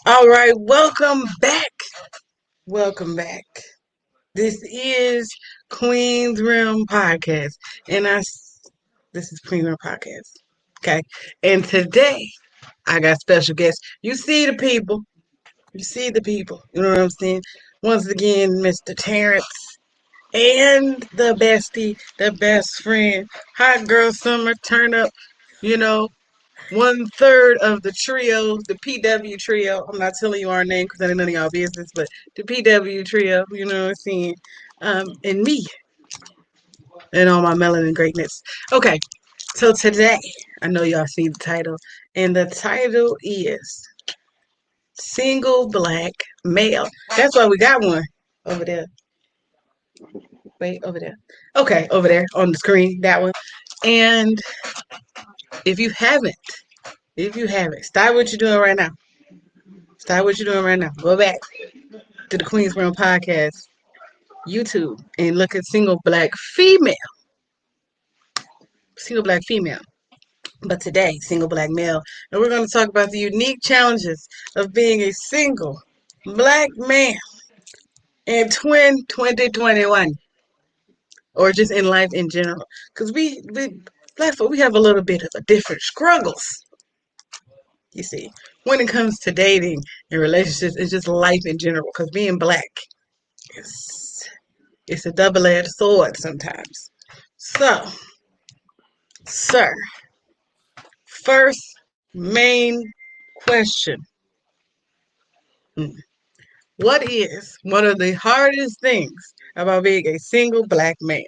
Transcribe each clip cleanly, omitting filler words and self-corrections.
All right, welcome back. Welcome back. This is Queen's Realm Podcast, and this is Queen's Realm Podcast. Okay, and today I got special guests. You see the people. You see the people. You know what I'm saying? Once again, Mr. Terence and the bestie, the best friend, hot girl summer turn up. You know, one third of the trio, the PW trio. I'm not telling you our name because that ain't none of y'all business, but the PW trio, you know what I'm saying? And me and all my melanin greatness. Okay, so today, I know y'all see the title, and the title is Single Black Male. That's why we got one over there. Wait, over there. Okay, over there on the screen, that one. And if you haven't, stop what you're doing right now. Stop what you're doing right now. Go back to the Queen's Realm Podcast YouTube and look at single black female. But today, single black male, and we're going to talk about the unique challenges of being a single black man in 2021, or just in life in general. Because we black folk, we have a little bit of a different struggles. You see, when it comes to dating and relationships and just life in general. Because being black is it's a double-edged sword sometimes. So, sir, first main question. Hmm. What is one of the hardest things about being a single black man?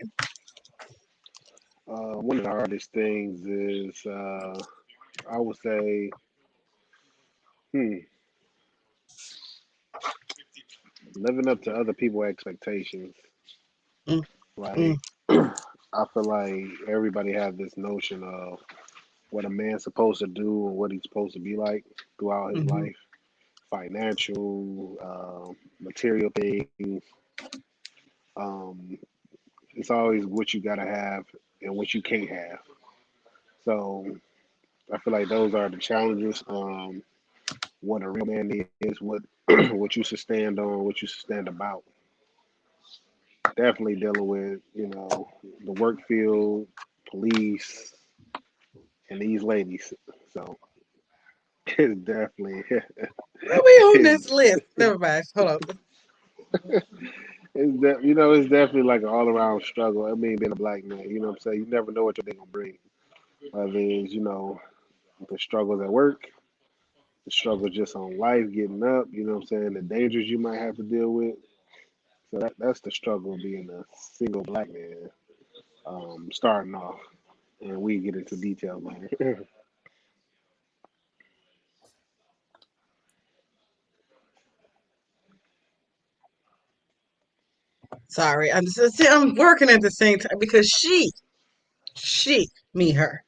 One of the hardest things is, I would say, hmm, living up to other people's expectations. Mm, mm, Like, I feel like everybody has this notion of what a man's supposed to do and what he's supposed to be like throughout his mm-hmm, life. Financial, material things. Um, it's always what you gotta have and what you can't have. So I feel like those are the challenges. What a real man is, what what you should stand on, what you should stand about. Definitely dealing with, the work field, police, and these ladies. So it's definitely Where we on it's, this list? Never mind. Hold on. it's definitely like an all around struggle. I mean, being a black man, you know what I'm saying? You never know what your day gonna bring. Whether it's, the struggles at work, the struggle just on life, getting up, you know what I'm saying, the dangers you might have to deal with. So that's the struggle of being a single black man, starting off. And we get into details later. Sorry, I'm working at the same time because her,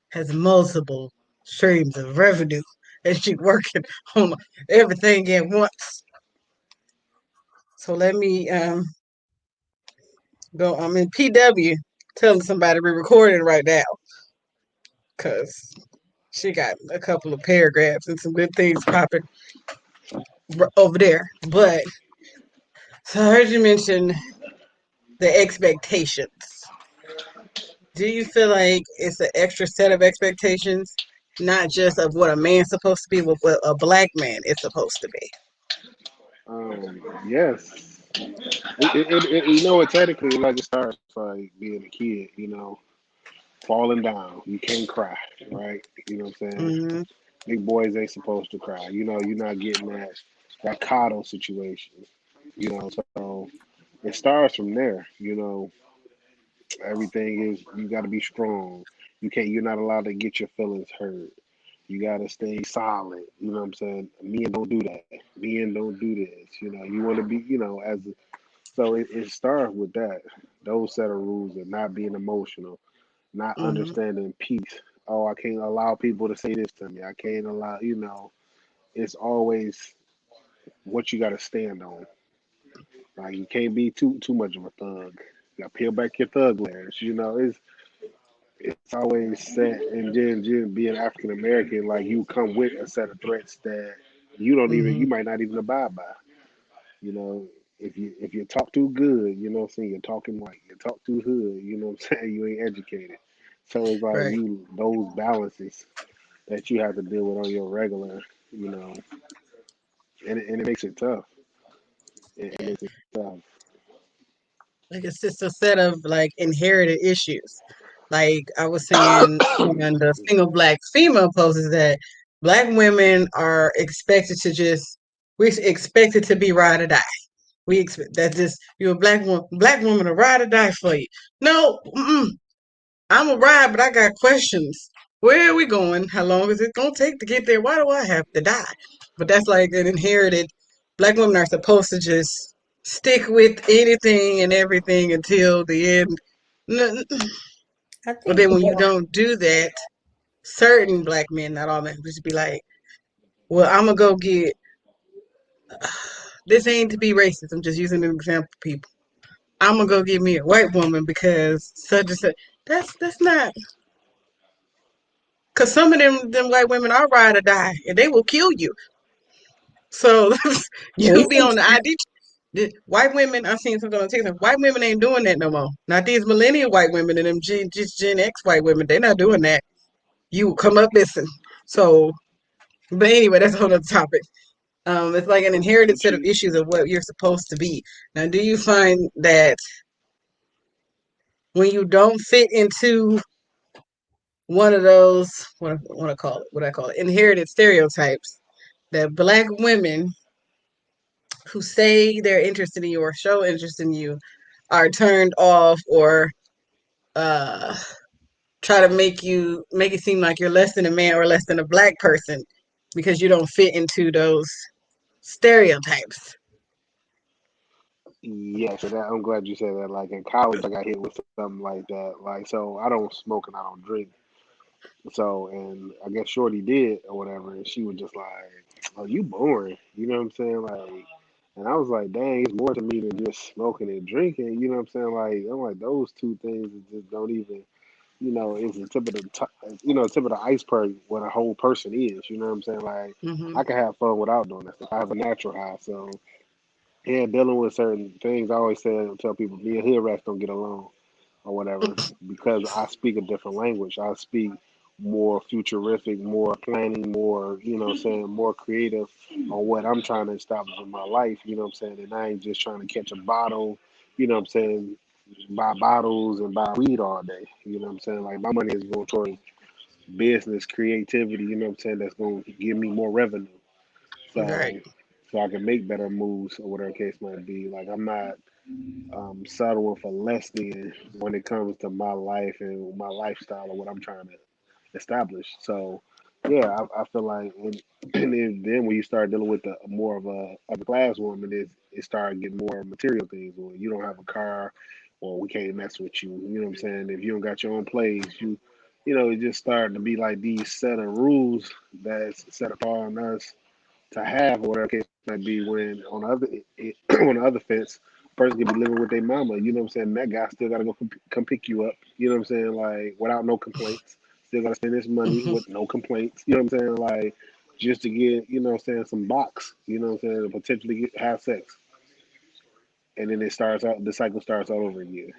has multiple streams of revenue and she working on everything at once. So let me go. I'm in PW telling somebody we're recording right now because she got a couple of paragraphs and some good things popping over there. But so I heard you mention the expectations. Do you feel like it's an extra set of expectations, not just of what a man's supposed to be, but what a black man is supposed to be? Yes. It technically, like, it starts like being a kid, falling down. You can't cry, right? You know what I'm saying? Mm-hmm. Big boys ain't supposed to cry. You're not getting that coddle situation. So it starts from there. Everything is you got to be strong. You're not allowed to get your feelings hurt. You got to stay solid. You know what I'm saying? Men don't do that. Men don't do this. You want to be, so it starts with that. Those set of rules and not being emotional, not Mm-hmm. understanding peace. Oh, I can't allow people to say this to me. I can't allow, it's always what you got to stand on. Like, you can't be too much of a thug. You got to peel back your thug layers. It's always set, and then being African American, like, you come with a set of threats that you don't even Hmm. you might not even abide by. You know, if you talk too good, you know what I'm saying, you're talking white. You talk too hood, you know what I'm saying, you ain't educated. So it's like Right. you those balances that you have to deal with on your regular, you know, and it makes it tough. It makes it tough. Like it's just a set of like inherited issues. Like I was saying on the single black female post is that black women are expected to just we're expected to be ride or die. We expect that just you're a black woman to ride or die for you. No, I'm a ride, but I got questions. Where are we going? How long is it gonna take to get there? Why do I have to die? But that's like an inherited. Black women are supposed to just stick with anything and everything until the end. I But think then when you more. don't do that, certain black men, not all men, just be like, "Well, I'm gonna go get." This ain't to be racist. I'm just using an example, people. I'm gonna go get me a white woman because such and such. That's not. Cause some of them white women are ride or die, and they will kill you. So We you'll be think on the ID. The white women, I've seen something on TikTok. White women ain't doing that no more. Not these millennial white women and them just Gen X white women. They're not doing that. You come up missing. So, but anyway, that's a whole other topic. It's like an inherited But set of you issues of what you're supposed to be. Now, do you find that when you don't fit into one of those, what I want to call it, what I call it, inherited stereotypes, that black women who say they're interested in you or show interest in you are turned off or uh, try to make it seem like you're less than a man or less than a black person because you don't fit into those stereotypes. yeah, so that I'm glad you said that. Like in college, I got hit with something like that. Like so, I don't smoke and I don't drink. So, and I guess Shorty did or whatever, and she was just like, "Oh, you boring," you know what I'm saying? Like, and I was like, "Dang, it's more to me than just smoking and drinking," you know what I'm saying? Like, I'm like, those two things just don't even, it's the tip of the tip of the iceberg what a whole person is. You know what I'm saying? Like, Hmm. I can have fun without doing that stuff. I have a natural high, so yeah, dealing with certain things. I always tell people, me and hood rats don't get along or whatever because I speak a different language. I speak more futurific, more planning, more, saying more creative on what I'm trying to establish in my life, you know what I'm saying? And I ain't just trying to catch a bottle, you know what I'm saying, buy bottles and buy weed all day. You know what I'm saying? Like my money is going towards business, creativity, you know what I'm saying, that's going to give me more revenue. Right. So I can make better moves or whatever the case might be. Like I'm not settling for less than when it comes to my life and my lifestyle or what I'm trying to establish. So, yeah, I feel like, and then when you start dealing with the more of a upper class woman, it started getting more material things. Or you don't have a car, or we can't mess with you. You know what I'm saying? If you don't got your own place, it just started to be like these set of rules that's set upon us to have, or whatever case might be, when on the other on the other fence, a person could be living with their mama. You know what I'm saying? That guy still got to go come pick you up. You know what I'm saying? Like without no complaints. Still got to spend his money Hmm. with no complaints. You know what I'm saying? Like just to get, some box. You know what I'm saying? To potentially have sex, and then it starts out. The cycle starts all over again.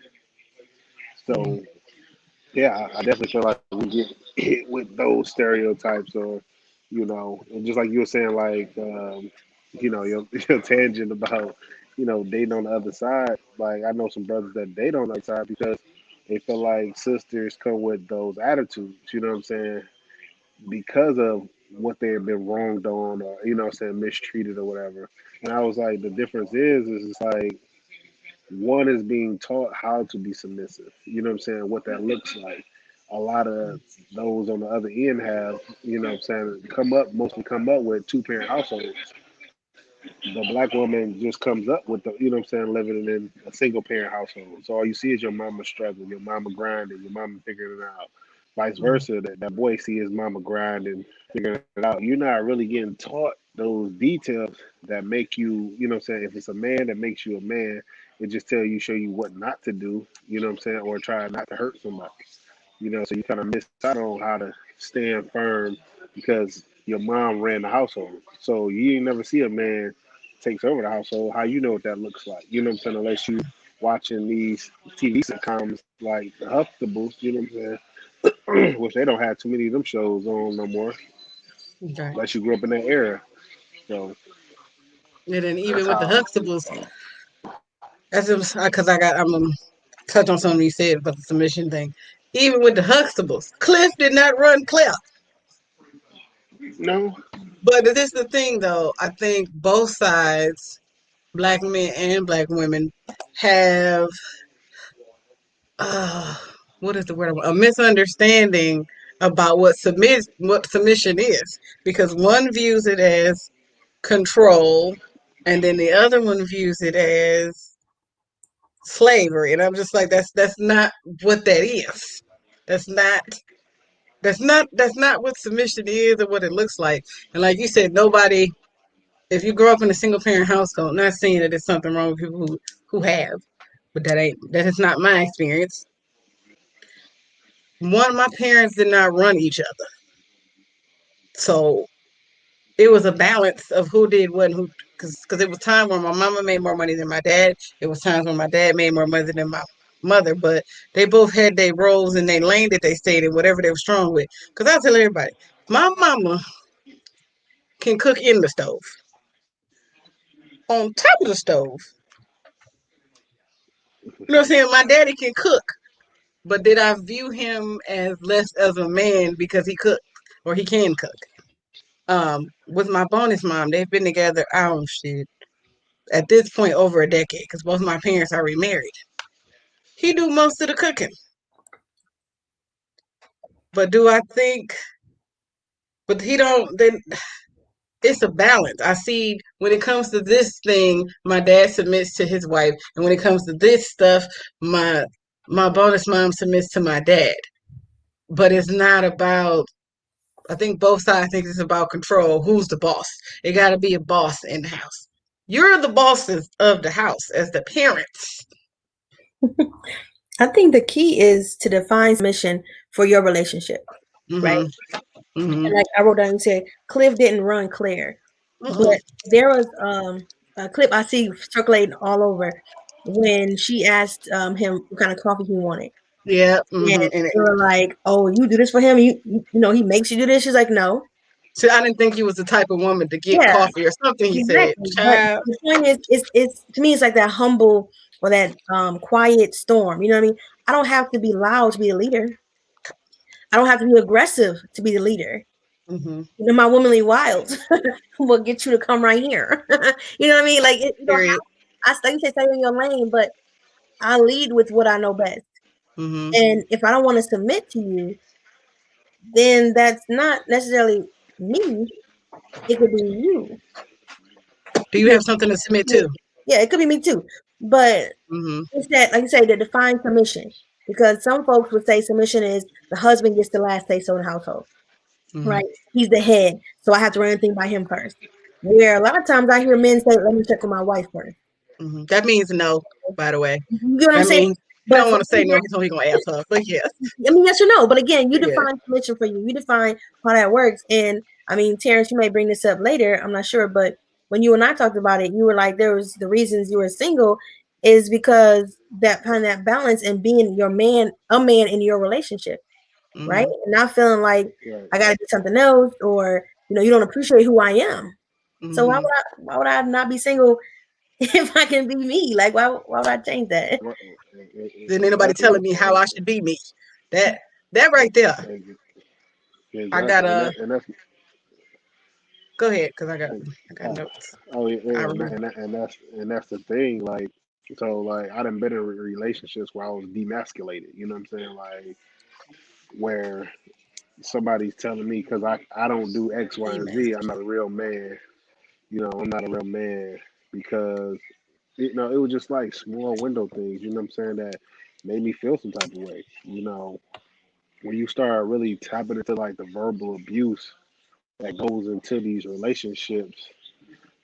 So yeah, I definitely feel like we get hit with those stereotypes, or and just like you were saying, like your tangent about dating on the other side. Like I know some brothers that date on the other side because they feel like sisters come with those attitudes. You know what I'm saying? Because of what they have been wronged on, or what I'm saying, mistreated or whatever. And I was like, the difference is it's like one is being taught how to be submissive. You know what I'm saying? What that looks like. A lot of those on the other end have, what I'm saying, mostly come up with two-parent households. The black woman just comes up with what I'm saying, living in a single parent household. So all you see is your mama struggling, your mama grinding, your mama figuring it out. Vice versa, that boy see his mama grinding, figuring it out. You're not really getting taught those details that make you, what I'm saying, if it's a man that makes you a man, it just show you what not to do, what I'm saying, or try not to hurt somebody. So you kind of miss out on how to stand firm because your mom ran the household. So you ain't never see a man takes over the household. How you know what that looks like? You know what I'm saying? Unless you watching these TV sitcoms like the Huxtables, you know what I'm saying? Which they don't have too many of them shows on no more. Right. Unless you grew up in that era. So And then that's even with the how. Huxtables, that's because I'm gonna touch on something you said about the submission thing. Even with the Huxtables, Cliff did not run Cliff. No, But this is the thing, though. I think both sides, black men and black women, have uh, what is the word? A misunderstanding about what submission is, because one views it as control, and then the other one views it as slavery. And I'm just like, that's not what that is. That's not that's not what submission is or what it looks like. And like you said, nobody. If you grow up in a single parent household, not saying that there's something wrong with people who have, but that is not my experience. One, my parents did not run each other, so it was a balance of who did what and who. Because it was times when my mama made more money than my dad. It was times when my dad made more money than my mother, but they both had their roles and their lane that they stayed in, whatever they were strong with. Because I tell everybody, my mama can cook in the stove. On top of the stove, you know what I'm saying? My daddy can cook, but did I view him as less as a man because he cooked or he can cook? With my bonus mom, they've been together, I don't shit, at this point over a decade because both my parents are remarried. He do most of the cooking, but do I think? But he don't. Then it's a balance. I see when it comes to this thing, my dad submits to his wife, and when it comes to this stuff, my my bonus mom submits to my dad. But it's not about. I think both sides think it's about control. Who's the boss? It got to be a boss in the house. You're the bosses of the house as the parents. I think the key is to define submission for your relationship, right? Mm-hmm. Mm-hmm. And like I wrote down, you said Cliff didn't run Claire, but Mm-mm. there was a clip I see circulating all over when she asked him what kind of coffee he wanted. Yeah. And Mm-hmm. And they were like, "Oh, you do this for him? You know he makes you do this?" She's like, "No." so I didn't think he was the type of woman to get Yeah, coffee or something. He said, exactly. But "Child." the point is, it's to me, it's like that humble or that quiet storm. You know what I mean? I don't have to be loud to be a leader. I don't have to be aggressive to be the leader. Mm-hmm. You know, my womanly wilds will get you to come right here. You know what I mean? Like you don't Period. have. I like you say, stay in your lane, but I lead with what I know best. Mm-hmm. And if I don't want to submit to you, then that's not necessarily me. It could be you. Do you have something to submit to? Yeah, it could be me too. But Mm-hmm. it's that, like you say, the defined submission. Because some folks would say submission is the husband gets the last say so in the household, Mm-hmm. right? He's the head, so I have to run everything by him first. Where a lot of times I hear men say, "Let me check with my wife first." Mm-hmm. That means no, by the way. You get what I'm I saying? mean, he But don't for want to say no. me, He told he gonna ask her, but yes, I mean, yes or no. But again, you yeah. define submission for you. You define how that works. And I mean, Terrence, you may bring this up later. I'm not sure, but when you and I talked about it, you were like, there was the reasons you were single is because that kind of that balance and being your man, a man in your relationship, right? Mm-hmm. And not feeling like right. I got to do something else, or you don't appreciate who I am. So Mm-hmm. why would I not be single if I can be me? Like why would I change that? Right. Then ain't nobody Exactly. telling me how I should be me. That that right there. I got Exactly. a. And that's Go ahead, cause I got uh, notes. oh yeah, I yeah, remember. and that's the thing. Like so, like I done been in relationships where I was demasculated. You know what I'm saying? Like where somebody's telling me because I don't do X, Y, and Z, I'm not a real man. You know, I'm not a real man because it was just like small window things. You know what I'm saying? That made me feel some type of way. You know, when you start really tapping into like the verbal abuse that goes into these relationships,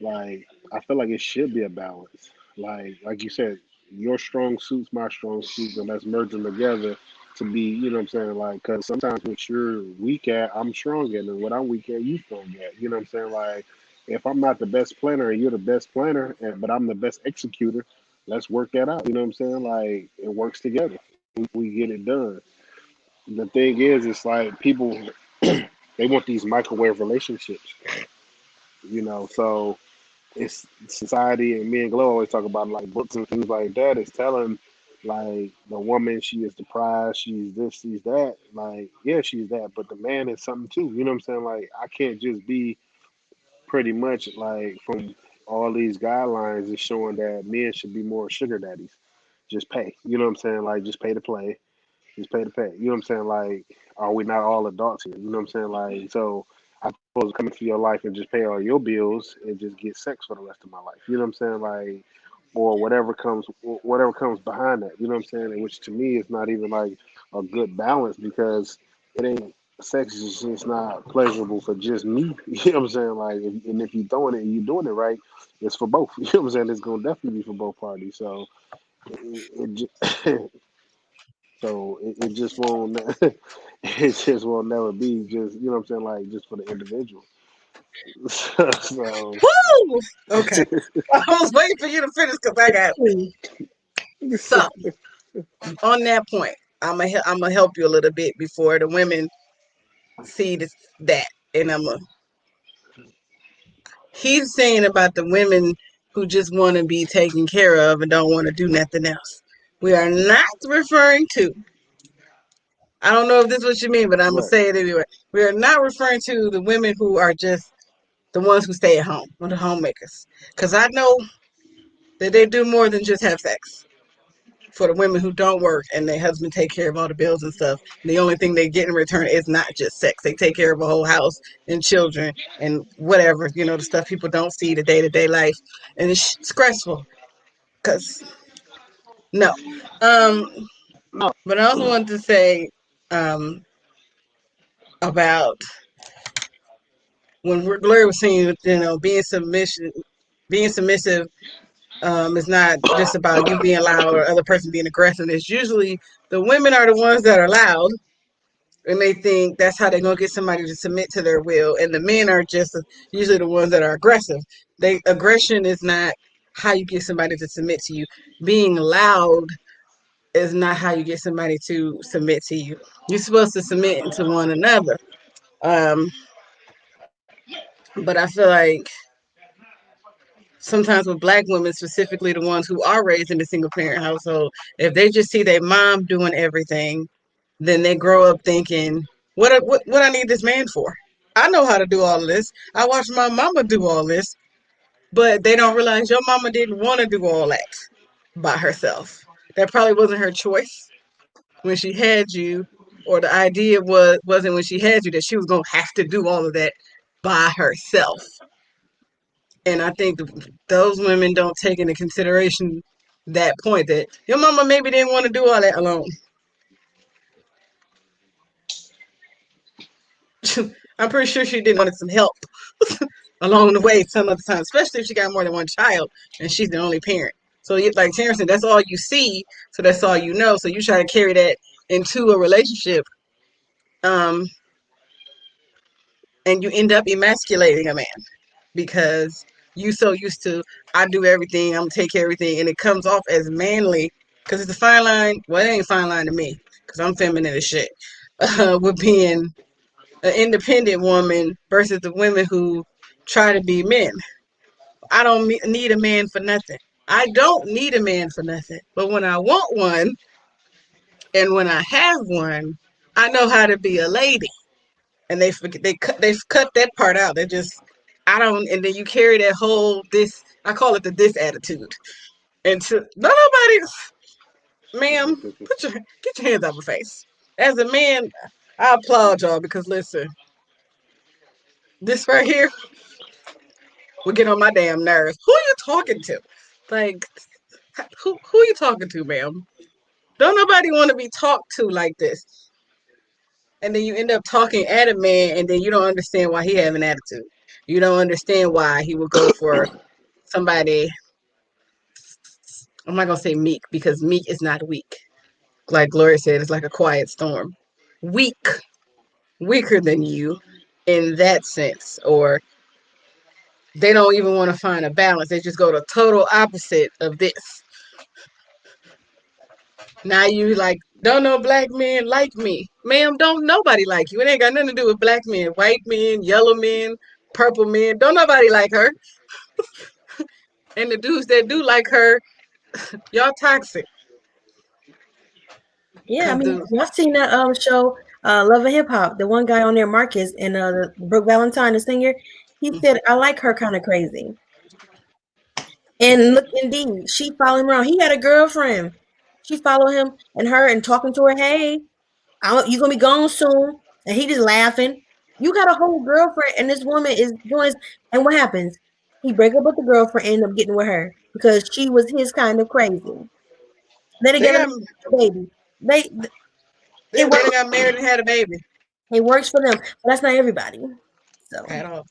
like I feel like it should be a balance. Like you said, your strong suits, my strong suits, and let's merge them together to be, you know what I'm saying? Like, because sometimes what you're weak at, I'm strong at, and what I'm weak at, you strong at. You know what I'm saying? Like, if I'm not the best planner and you're the best planner, but I'm the best executor, let's work that out. You know what I'm saying? Like, it works together. We get it done. The thing is, it's like people, they want these microwave relationships, so it's society, and me and Glow always talk about like books and things like that. It's telling like the woman she is the prize, she's this, she's that. Like, yeah, she's that, but the man is something too. You know what I'm saying? Like, I can't just be pretty much like from all these guidelines is showing that men should be more sugar daddies. Just pay. You know what I'm saying? Like, just pay to play. Just pay to pay. You know what I'm saying? Like, are we not all adults here? You know what I'm saying? Like, so I'm supposed to come into your life and just pay all your bills and just get sex for the rest of my life. You know what I'm saying? Like, or whatever comes behind that. You know what I'm saying? And which to me is not even like a good balance because it ain't sex is just not pleasurable for just me. You know what I'm saying? Like, and if you're throwing it and you're doing it right, it's for both. You know what I'm saying? It's gonna definitely be for both parties. So it, it just won't it just will never be just, you know what I'm saying, like just for the individual. So Woo! Okay. I was waiting for you to finish because I got so on that point. I'm gonna help you a little bit before the women see that, and he's saying about the women who just want to be taken care of and don't want to do nothing else. We are not referring to. I don't know if this is what you mean, but I'm gonna right. say it anyway. We are not referring to the women who are just the ones who stay at home or the homemakers, because I know that they do more than just have sex. For the women who don't work and their husband take care of all the bills and stuff, the only thing they get in return is not just sex. They take care of a whole house and children and whatever, the stuff people don't see, the day-to-day life. And it's stressful because no. Um, No, but I also wanted to say um, about when Gloria was saying, being submissive is not just about you being loud or other person being aggressive. It's usually the women are the ones that are loud and they think that's how they're gonna get somebody to submit to their will, and the men are just usually the ones that are aggressive. Aggression is not how you get somebody to submit to you. Being loud is not how you get somebody to submit to you. You're supposed to submit to one another. Um, but I feel like sometimes with black women, specifically the ones who are raised in a single parent household, if they just see their mom doing everything, then they grow up thinking, what I need this man for? I know how to do all of this. I watched my mama do all this, but they don't realize your mama didn't want to do all that by herself. That probably wasn't her choice when she had you, or the idea wasn't when she had you that she was gonna have to do all of that by herself. And I think those women don't take into consideration that point that your mama maybe didn't want to do all that alone. I'm pretty sure she didn't want some help along the way some of the time, especially if she got more than one child and she's the only parent. So, like Terence said, that's all you see, so that's all you know. So you try to carry that into a relationship, um, and you end up emasculating a man because you so used to I do everything, I'm gonna take care of everything, and it comes off as manly because it's a fine line. Well, it ain't a fine line to me because I'm feminine as shit. With being an independent woman versus the women who try to be men. I don't need a man for nothing. I don't need a man for nothing. But when I want one and when I have one, I know how to be a lady. And they forget they've cut that part out. They just I don't and then you carry that whole this I call it the this attitude. And to nobody's ma'am, get your hands off my face. As a man, I applaud y'all because listen, this right here will get on my damn nerves. Who are you talking to? Like who are you talking to, ma'am? Don't nobody want to be talked to like this. And then you end up talking at a man and then you don't understand why he have an attitude. You don't understand why he would go for somebody. I'm not gonna say meek because meek is not weak. like Gloria said, it's like a quiet storm. Weak, weaker than you in that sense, or they don't even want to find a balance. They just go to total opposite of this. Now you like, don't know black men like me. Ma'am, don't nobody like you. It ain't got nothing to do with black men, white men, yellow men, purple men. Don't nobody like her. And the dudes that do like her, y'all toxic. Yeah, I Cause mean, the y'all seen that show, Love and Hip Hop? The one guy on there, Marcus, and Brooke Valentine, the singer, he said, "I like her kind of crazy." And look, indeed, she followed him around. He had a girlfriend. She followed him and her and talking to her. Hey, you gonna be gone soon? And he just laughing. You got a whole girlfriend, and this woman is doing this. And what happens? He break up with the girlfriend, end up getting with her because she was his kind of crazy. They they together, got baby. They it they works. done got married and had a baby It works for them, but that's not everybody. So, at all.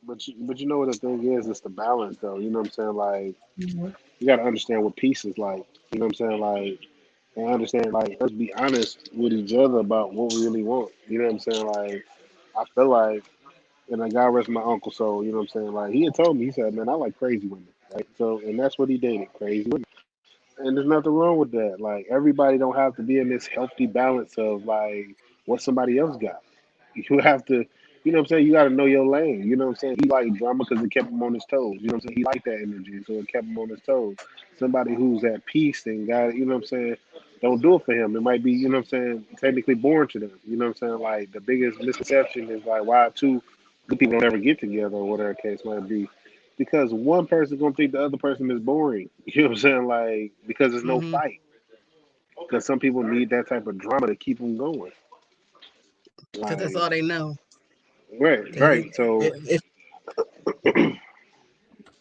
But you know what the thing is? It's the balance, though. You know what I'm saying? Like mhm. you got to understand what peace is like. You know what I'm saying? Like and understand like let's be honest with each other about what we really want. You know what I'm saying? Like I feel like, and I God rest my uncle soul. You know what I'm saying? Like he had told me, he said, "Man, I like crazy women." Right? So, and that's what he dated, crazy women. And there's nothing wrong with that. Like everybody don't have to be in this healthy balance of like what somebody else got. You have to, you know what I'm saying? You got to know your lane. You know what I'm saying? He liked drama because it kept him on his toes. You know what I'm saying? He liked that energy, so it kept him on his toes. Somebody who's at peace and got, you know what I'm saying? Don't do it for him. It might be, you know what I'm saying, technically boring to them. You know what I'm saying? Like the biggest misconception is like why two good people don't ever get together or whatever the case might be. Because one person gonna think the other person is boring. You know what I'm saying? Like because there's no Mm-hmm. fight. Because some people need that type of drama to keep them going. Cause that's Like all they know. right, Cause right. So if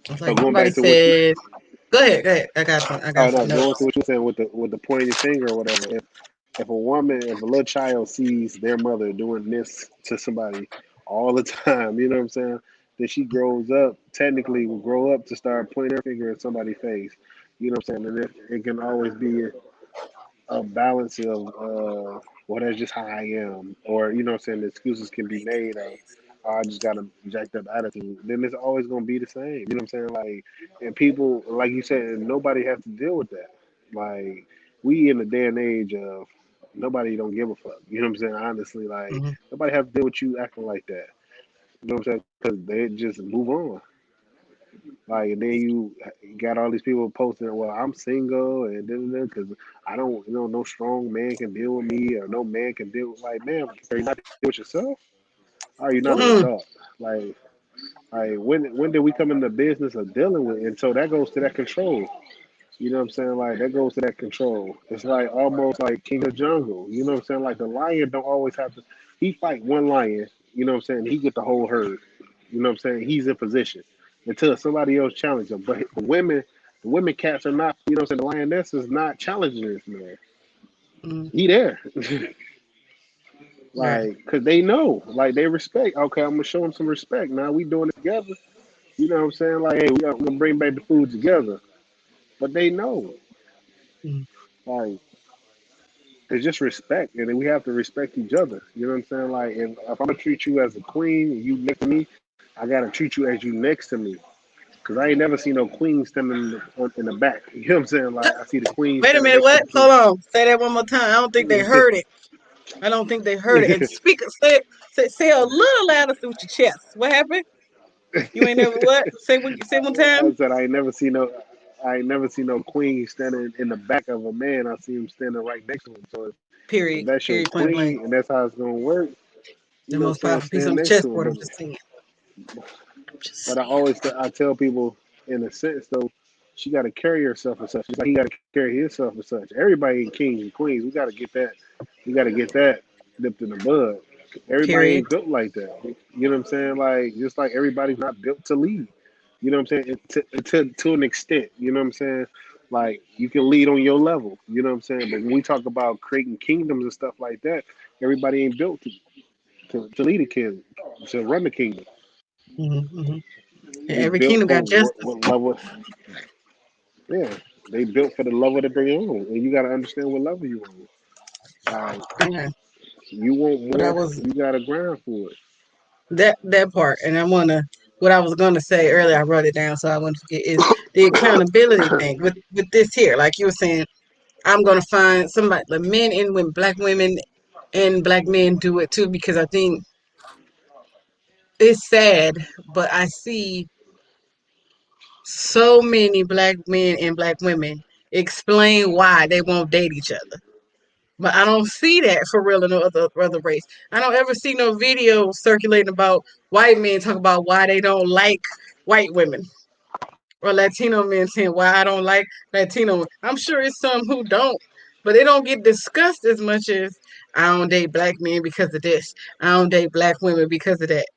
it's like going somebody back to what you, said, go ahead. I got some. I oh got no, some going to notes. what you were saying with the pointing finger or whatever. If a woman, if a little child sees their mother doing this to somebody all the time, you know what I'm saying? Then she grows up, technically will grow up to start pointing her finger at somebody's face. You know what I'm saying? And it can always be a balance of well that's just how I am, or you know what I'm saying, the excuses can be made of I just got a jacked up attitude, then it's always gonna be the same. You know what I'm saying? Like and people like you said, nobody has to deal with that. Like we in the day and age of nobody don't give a fuck. You know what I'm saying? Honestly, like Mm-hmm. nobody have to deal with you acting like that. You know what I'm saying? Because they just move on. Like, and then you got all these people posting, well, I'm single and because I don't, no strong man can deal with me or no man can deal with, like, man, are you not deal with yourself? Are you not an Mm-hmm. adult? Like, when did we come in the business of dealing with? And so that goes to that control. You know what I'm saying? Like that goes to that control. It's like almost like King of Jungle. You know what I'm saying? Like the lion don't always have to. He fight one lion. You know what I'm saying? He get the whole herd. You know what I'm saying? He's in position until somebody else challenges him. But the women cats are not. You know what I'm saying? The lioness is not challenging this man. Mm-hmm. He there, Right. like, cause they know, like they respect. Okay, I'm gonna show him some respect. Now we doing it together. You know what I'm saying? Like, hey, we gonna bring back the food together. But they know, Mm-hmm. like it's just respect, and then we have to respect each other. You know what I'm saying? Like, if I'm gonna treat you as a queen, and you next to me, I gotta treat you as you next to me. Cause I ain't never seen no queen standing in the back. You know what I'm saying? Like, I see the queen Wait a standing minute. next to What? the king. Hold on. Say that one more time. I don't think they heard it. I don't think they heard it. And speak. Say a little louder through your chest. What happened? You ain't never what? Say one time. I said I ain't never seen no queen standing in the back of a man. I see him standing right next to him. So if Period. that's your Period. Point blank. queen and that's how it's gonna work, you The know what most I'm saying? powerful piece Stand on the next to him. chessboard. I'm just saying. Just But I saying. always I tell people in a sense though, she got to carry herself as such. Just like he got to carry himself as such. Everybody ain't kings and queens. We got to get that. We got to get that nipped in the bud. Everybody Period. ain't built like that. You know what I'm saying? Like just like everybody's not built to lead. You know what I'm saying? To an extent. You know what I'm saying? Like you can lead on your level. You know what I'm saying? But when we talk about creating kingdoms and stuff like that, everybody ain't built to lead a kingdom, to run the kingdom. Mm-hmm, mm-hmm. We Every built kingdom for got justice. what level? Yeah. They built for the level that they on, and you got to understand what level you on. Like Okay. you want But I more, was you got to grind for it. that part, and I wanna. What I was gonna say earlier, I wrote it down so I wouldn't forget. Is the accountability thing with this here? Like you were saying, I'm gonna find somebody, the men and women, black women and black men do it too, because I think it's sad, but I see so many black men and black women explain why they won't date each other. But I don't see that for real in no other race. I don't ever see no video circulating about white men talk about why they don't like white women, or Latino men saying why I don't like Latino. I'm sure it's some who don't, but they don't get discussed as much as I don't date black men because of this. I don't date black women because of that.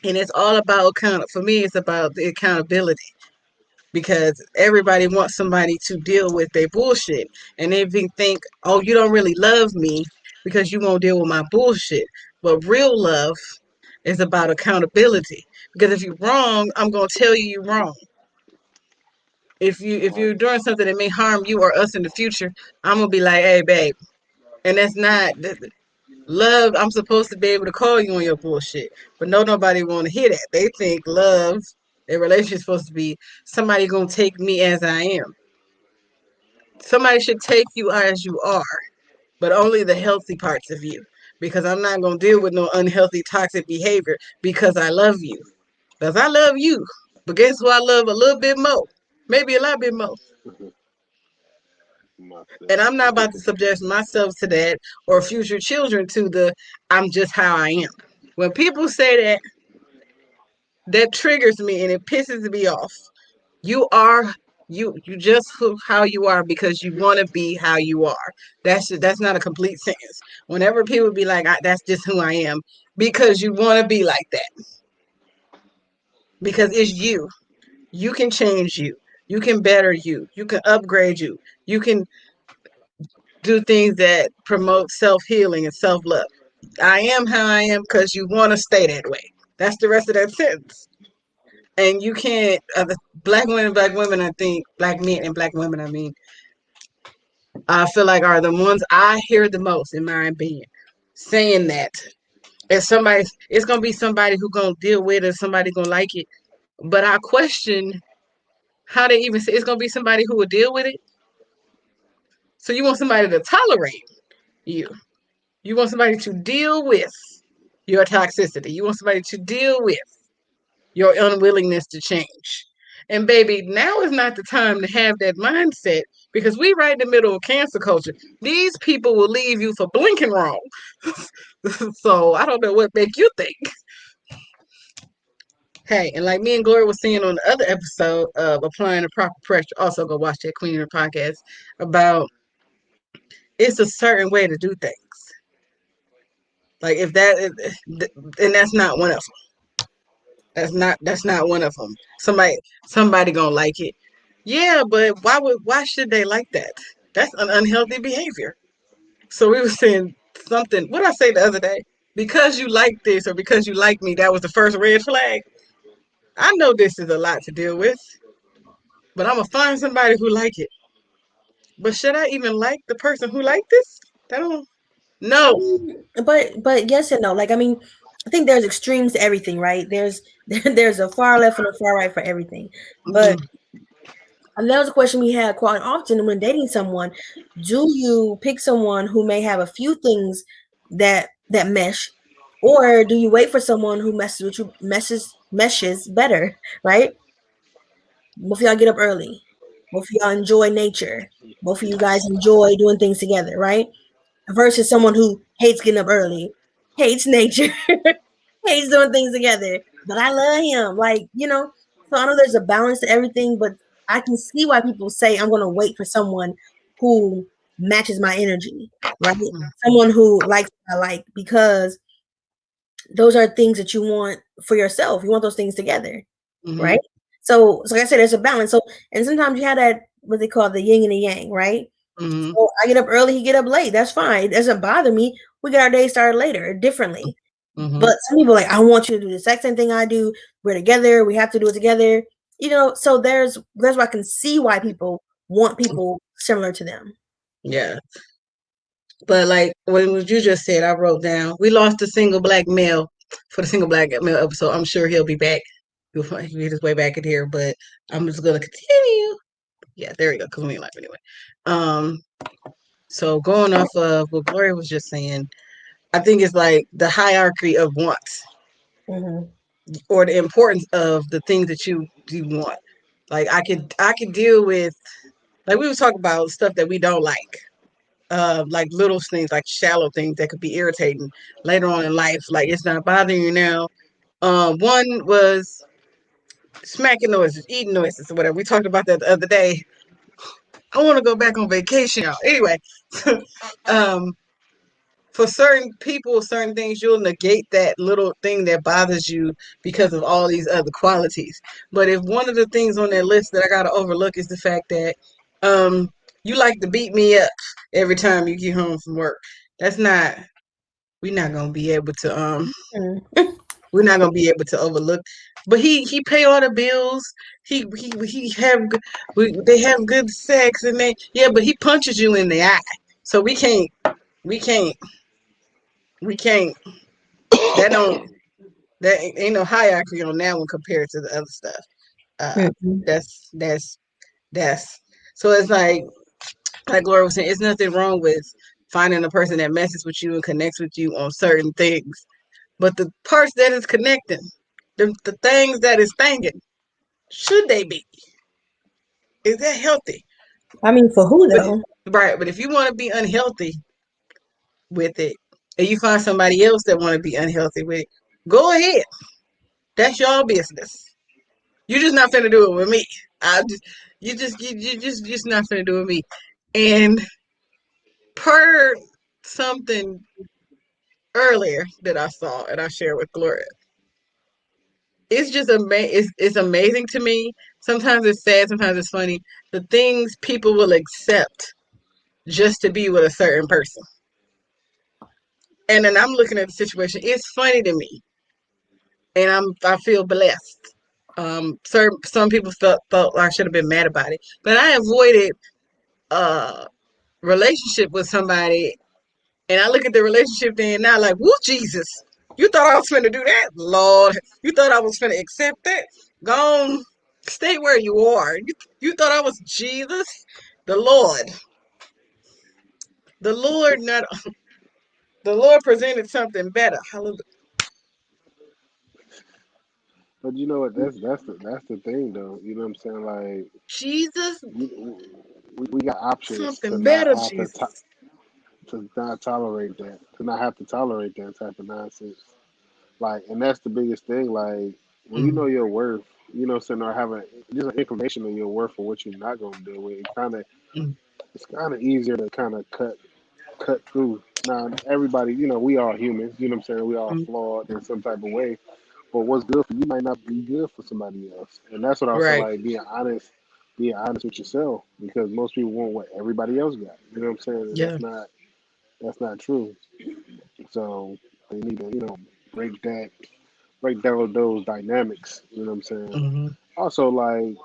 And it's all about for me. It's about the accountability, because everybody wants somebody to deal with their bullshit, and they think, oh, you don't really love me because you won't deal with my bullshit. But real love is about accountability, because if you're wrong, I'm gonna tell you you're wrong. If Right. you're doing something that may harm you or us in the future, I'm gonna be like, hey, babe, and that's not love. I'm supposed to be able to call you on your bullshit, but nobody want to hear that. They think love, a relationship, is supposed to be somebody gonna take me as I am. Somebody should take you as you are, but only the healthy parts of you. Because I'm not gonna deal with no unhealthy, toxic behavior because I love you. Because I love you. But guess who I love a little bit more? Maybe a lot bit more. And Myself. I'm not about to subject myself to that, or future children to the I'm just how I am. When people say that, that triggers me and it pisses me off. You are you just how you are because you want to be how you are. That's not a complete sentence. Whenever people be like, "That's just who I am," because you want to be like that, because it's you. You can change you. You can better you. You can upgrade you. You can do things that promote self healing and self love. I am how I am because you want to stay that way. That's the rest of that sentence. And you can't. The black women. I think black men and black women. I mean, I feel like are the ones I hear the most, in my opinion, saying that. If somebody, it's gonna be somebody who gonna deal with it, somebody gonna like it. But I question how they even say it's gonna be somebody who will deal with it. So you want somebody to tolerate you. You want somebody to deal with your toxicity. You want somebody to deal with your unwillingness to change. And baby, now is not the time to have that mindset, because we right in the middle of cancer culture. These people will leave you for blinking wrong. So I don't know what make you think. Hey, and like me and Gloria was saying on the other episode of Applying the Proper Pressure, also go watch that Queen of the podcast, about it's a certain way to do things. Like if that, and that's not one of them. That's not one of them. Somebody gonna like it. Yeah, but why should they like that? That's an unhealthy behavior. So we were saying something. What did I say the other day? Because you like this or because you like me, that was the first red flag. I know this is a lot to deal with, but I'm gonna find somebody who like it. But should I even like the person who like this? I don't. No. But yes and no. Like I mean, I think there's extremes to everything, right? There's a far left and a far right for everything. But Mm-hmm. and that was a question we had quite often when dating someone. Do you pick someone who may have a few things that mesh, or do you wait for someone who messes with you meshes better, right? Both of y'all get up early. Both of y'all enjoy nature. Both of you guys enjoy doing things together, right? Versus someone who hates getting up early, hates nature, hates doing things together. But I love him. Like, so I know there's a balance to everything, but I can see why people say I'm gonna wait for someone who matches my energy, right? Someone who likes what I like, because those are things that you want for yourself. You want those things together, Mm-hmm. right? So like I said, there's a balance. So and sometimes you have that what they call the yin and the yang, right? Mm-hmm. So I get up early, he get up late. That's fine. It doesn't bother me. We get our day started later, differently. Mm-hmm. But some people are like, I want you to do the exact same thing I do. We're together. We have to do it together. So there's why I can see why people want people similar to them. Yeah. But like what you just said, I wrote down. We lost a single black male for the single black male episode. I'm sure he'll be back. He'll find his way back in here, but I'm just gonna continue. Yeah, there you go. Because we ain't live anyway. Um. So going off of what Gloria was just saying, I think it's like the hierarchy of wants Mm-hmm. or the importance of the things that you want. Like I could deal with like we was talking about stuff that we don't like little things, like shallow things that could be irritating later on in life. Like it's not bothering you now. One was smacking noises, eating noises, or whatever. We talked about that the other day. I want to go back on vacation, y'all. Anyway, um, for certain people, certain things, you'll negate that little thing that bothers you because of all these other qualities. But if one of the things on that list that I gotta overlook is the fact that um, you like to beat me up every time you get home from work, that's not we're not gonna be able to we're not gonna be able to overlook. But he pay all the bills. He have they have good sex and they yeah, but he punches you in the eye. So we can't we can't that don't that ain't no hierarchy on that one compared to the other stuff. Uh, Mm-hmm. that's that's so it's like Laura was saying, it's nothing wrong with finding a person that messes with you and connects with you on certain things. But the parts that is connecting, the things that is thinking, should they be? Is that healthy? I mean, for who But though? right, but if you want to be unhealthy with it, and you find somebody else that want to be unhealthy with it, go ahead. That's your business. You're just not finna do it with me. I just, you just not finna do it with me. And per something earlier that I saw and I shared with Gloria, it's just it's amazing to me. Sometimes it's sad, sometimes it's funny. The things people will accept just to be with a certain person. And then I'm looking at the situation. It's funny to me, and I feel blessed. Some people thought I should have been mad about it, but I avoided a relationship with somebody, and I look at the relationship then now like, woo, Jesus, you thought I was finna do that, Lord? You thought I was finna accept that? Go on, stay where you are. You thought I was Jesus, the Lord, the Lord, not the Lord presented something better. Hallelujah. But you know what? That's the thing though. You know what I'm saying? Like Jesus, we got options to something not better, have Jesus. to not tolerate that, to not have to tolerate that type of nonsense. Like, and that's the biggest thing. Like, when you know Mm, your worth, you know, saying or have a just an inclination of your worth for what you're not gonna deal with, mm, it's kind of easier to kind of cut through. Now, everybody, you know, we are humans. You know what I'm saying? We are mm. flawed in some type of way. But what's good for you might not be good for somebody else, and that's what I was saying. Right. Like being honest with yourself, because most people want what everybody else got. You know what I'm saying? And Yeah. that's not true. So you need to, break that, break down those dynamics. You know what I'm saying? Hmm. Also, like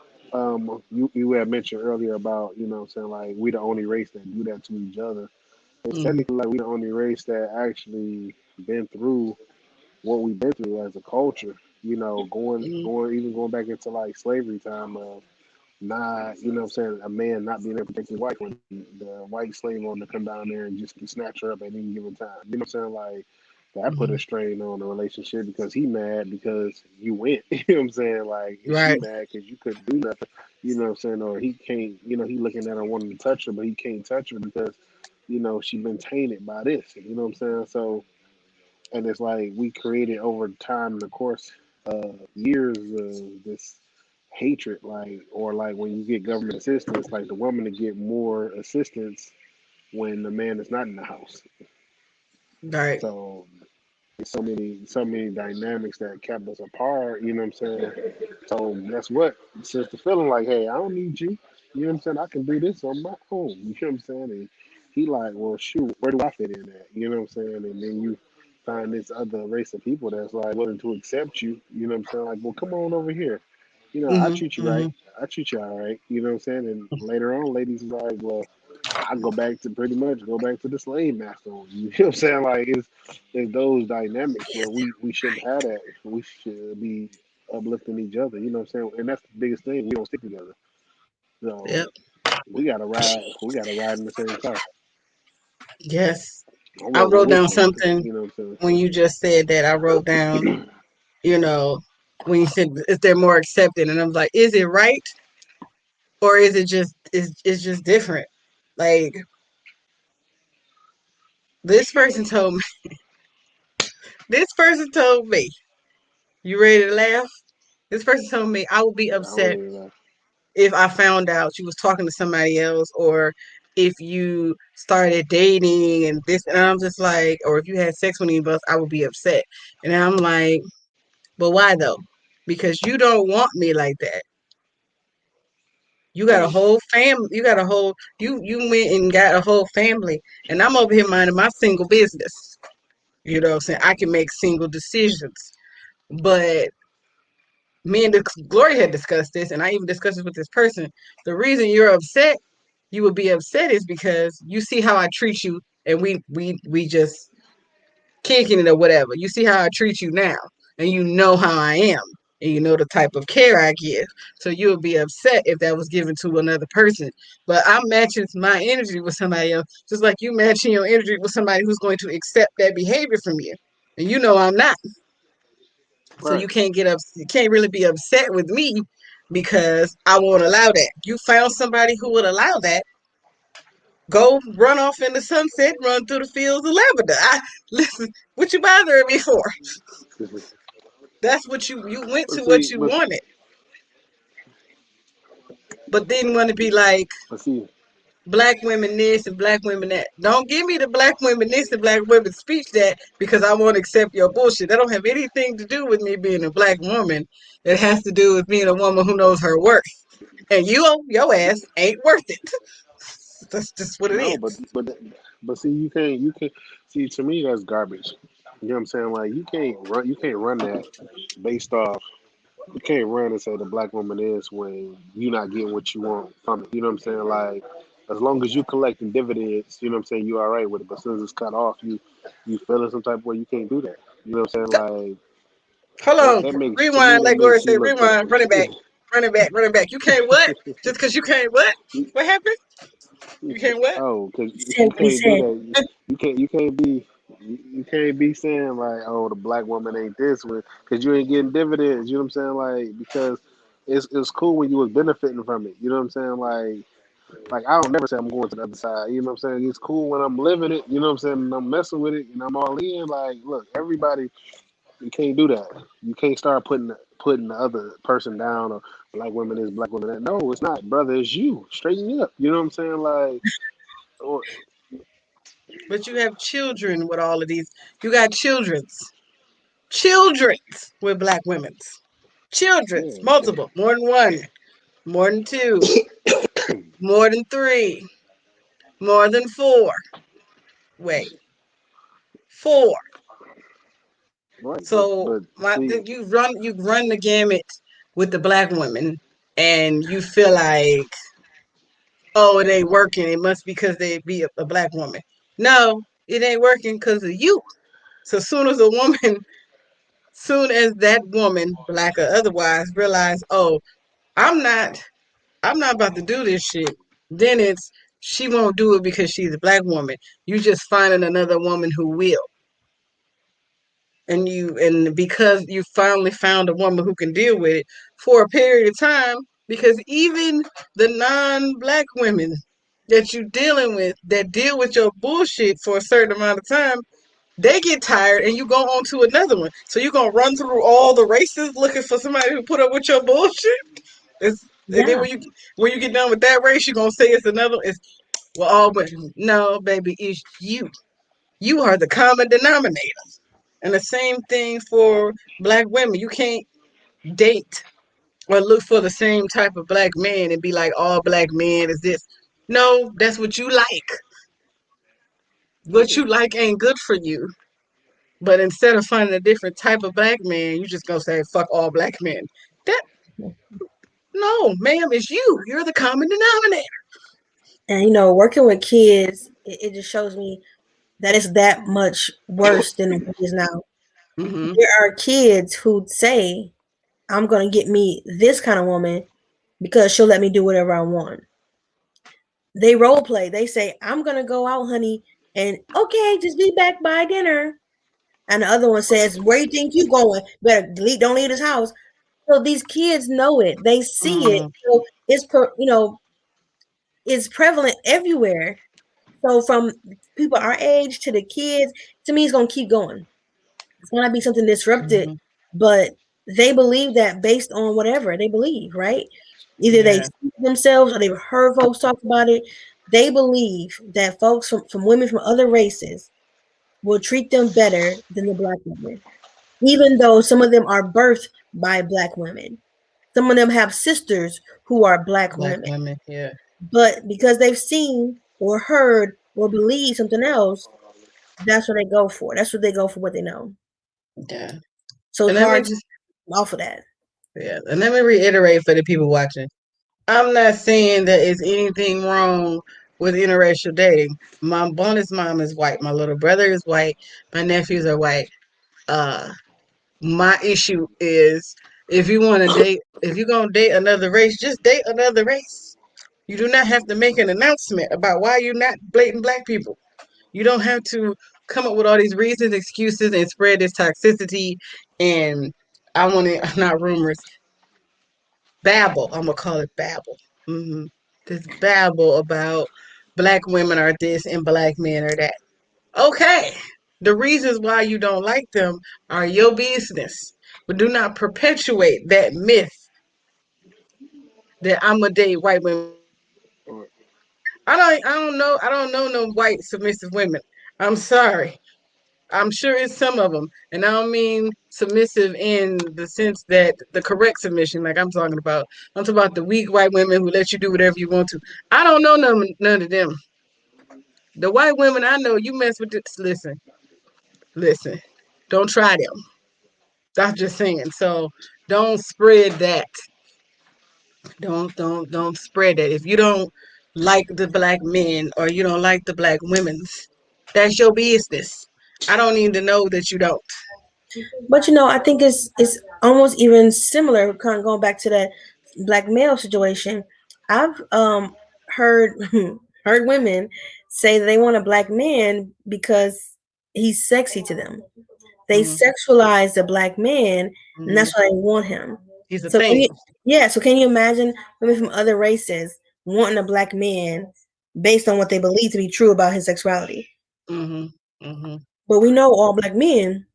you had mentioned earlier about, what I'm saying, like we the only race that do that to each other. It's Hmm. technically like we the only race that actually been through what we've been through as a culture. You know, Hmm. even going back into like slavery time of not, you know what I'm saying, a man not being able to protect his wife when the white slave owner come down there and just can snatch her up at any given time. You know what I'm saying? Like that put a Hmm. strain on the relationship because he mad because you went. You know what I'm saying? Like, and she Right. mad because you couldn't do nothing. You know what I'm saying? Or he can't. He looking at her wanting to touch her, but he can't touch her because she been tainted by this. You know what I'm saying? So, and it's like we created over time in the course years of this hatred, like, or like when you get government assistance, like the woman to get more assistance when the man is not in the house. Right. So so many dynamics that kept us apart. You know what I'm saying? So guess what? Since the feeling like, hey, I don't need you. You know what I'm saying? I can do this on my own. You know what I'm saying? And he like, well, shoot, where do I fit in at? You know what I'm saying? And then you find this other race of people that's like willing to accept you. You know what I'm saying? Like, well, come on over here. I Mhm. treat you right. Mhm. I treat you all right. You know what I'm saying? And later on, ladies is like, well, I go back to pretty much go back to the slave master on you. You know what I'm saying? Like it's those dynamics where we shouldn't have that. We should be uplifting each other. You know what I'm saying? And that's the biggest thing. We don't stick together. So Yep. we gotta ride. We gotta ride in the same car. Yes. I'm I rolling wrote with down you. something You know what I'm when you just said that. I wrote down, you know, when you said if they're more accepted, and I'm like, is it right or is it just is just different? Like this person told me. This person told me. You ready to laugh? This person told me I would be saying? I'm upset ready to laugh. if I found out you was talking to somebody else, or if you started dating and this, and I'm just like, or if you had sex with anybody else, I would be upset. And I'm like, but why though? Because you don't want me like that. You got a Mm, whole family. You got a whole. You went and got a whole family, and I'm over here minding my single business. You know what I'm saying? I can make single decisions, but me and Glory had discussed this, and I even discussed this with this person. The reason you're upset, you would be upset, is because you see how I treat you, and we just kicking it or whatever. You see how I treat you now, and you know how I am, and you know the type of care I give. So you would be upset if that was given to another person. But I'm matching my energy with somebody else, just like you matching your energy with somebody who's going to accept that behavior from you, and you know I'm not. So right. you can't get up. You can't really be upset with me because I won't allow that. You found somebody who would allow that. Go run off in the sunset, run through the fields of lavender. Listen. What you bothering me for? That's what you went But to what see, you wanted, but then want to be like but see, black women this and black women that. Don't give me the black women this and black women speech that because I won't accept your bullshit. That don't have anything to do with me being a black woman. It has to do with being a woman who knows her worth. And your ass ain't worth it. That's just what it no, is. but see, you can't see. To me, that's garbage. You know what I'm saying? Like you can't run that based off. You can't run and say the black woman is when you not getting what you want from it. You know what I'm saying? Like as long as you collecting dividends, you know what I'm saying, you all right with it. But as soon as it's cut off, you feeling some type of way. You can't do that. You know what I'm saying? Like Hold that on. that makes to me Rewind, that like Gloria makes you said, look bad. rewind, run it back. Run it back, run it back. You can't what? Just because you can't what? What happened? You can't what? Oh, because He you said what he can't do said. that. You can't be saying like, oh, the black woman ain't this one because you ain't getting dividends. You know what I'm saying? Like because it's cool when you was benefiting from it. You know what I'm saying? Like I don't never say I'm going to the other side. You know what I'm saying? It's cool when I'm living it. You know what I'm saying? And I'm messing with it and I'm all in. Like, look, everybody, you can't do that. You can't start putting the other person down or black women is black women that. No, it's not, brother. It's you. Straighten up. You know what I'm saying? Like. Or, But you have children with all of these. You got children's with black women's. Children's, yeah, multiple, more than one, more than two, more than three, more than four. Wait, four. right. So But see, you run the gamut with the black women, and you feel like, oh, it ain't working. It must be because they be a black woman. No, it ain't working because of you. So soon as that woman, black or otherwise, realize, oh, I'm not, I'm not about to do this shit. Then it's she won't do it because she's a black woman. You just finding another woman who will, and because you finally found a woman who can deal with it for a period of time. Because even the non-black women that you dealing with that deal with your bullshit for a certain amount of time, they get tired and you go on to another one. So you're gonna run through all the races looking for somebody who put up with your bullshit. And then Yeah, when you get done with that race, you're gonna say it's another. It's well, all but no, baby, it's you. You are the common denominator. And the same thing for black women. You can't date or look for the same type of black man and be like, all black men is this. No, that's what you like. What yeah, you like ain't good for you. But instead of finding a different type of black man, you just gonna say fuck all black men. That No, ma'am, it's you. You're the common denominator. And working with kids, it just shows me that it's that much worse than it is now. Mm-hmm. There are kids who say, I'm going to get me this kind of woman because she'll let me do whatever I want. They role play. They say, I'm going to go out, honey, and okay, just be back by dinner. And the other one says, where you think you going? Better don't leave this house. So these kids know it. They see it. Mm-hmm. So it's prevalent everywhere. So from people our age to the kids, to me, it's going to keep going. It's going to be something disrupted, Mm-hmm. but they believe that based on whatever they believe, right? Either they Yeah, see themselves or they've heard folks talk about it. They believe that folks from women from other races will treat them better than the black women, even though some of them are birthed by black women. Some of them have sisters who are black black women, women. Yeah, but because they've seen or heard or believe something else, that's what they go for. That's what they go for, what they know. yeah. So And it's let me hard to just off of that. yeah, and let me reiterate for the people watching. I'm not saying that it's anything wrong with interracial dating. My bonus mom is white. My little brother is white. My nephews are white. Uh, my issue is if you want to date, if you're gonna date another race, just date another race. You do not have to make an announcement about why you're not dating black people. You don't have to come up with all these reasons, excuses, and spread this toxicity. And I want to not rumors, babble. I'm gonna call it babble. Mm-hmm. This babble about black women are this and black men are that. Okay. The reasons why you don't like them are your business. But do not perpetuate that myth that I'm gonna date white women. I don't know no white submissive women. I'm sorry. I'm sure it's some of them, and I don't mean submissive in the sense that the correct submission, like I'm talking about. I'm talking about the weak white women who let you do whatever you want to. I don't know none of them. The white women I know, you mess with this. Listen. Don't try them. I'm just saying. So don't spread that. Don't spread that. If you don't like the black men or you don't like the black women's, that's your business. I don't need to know that you don't. But I think it's almost even similar. Kind of going back to that black male situation. I've heard heard women say that they want a black man because he's sexy to them. They Mm-hmm. sexualize the black man, and Mm-hmm. that's why they want him. He's a So can you, thing. yeah. So can you imagine women from other races wanting a black man based on what they believe to be true about his sexuality? Mm-hmm. Mm-hmm. But we know all black men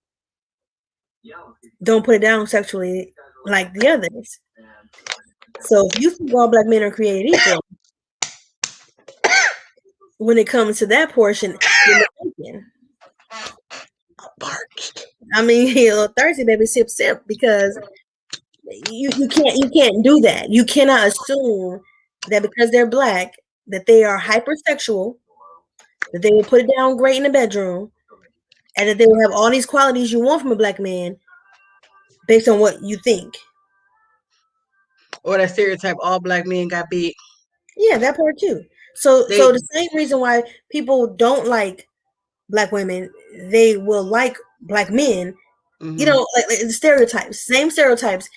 don't put it down sexually like the others. So if you think all black men are created equal, when it comes to that portion, you're mistaken. Parched. I mean, you're a little thirsty, baby, sip sip, because you can't do that. You cannot assume that because they're black that they are hypersexual, that they will put it down great in the bedroom, and that they will have all these qualities you want from a black man based on what you think. Or that stereotype all black men got big. Yeah, that part too. So They the same reason why people don't like black women, they will like black men. mm-hmm. Like the stereotypes, same stereotypes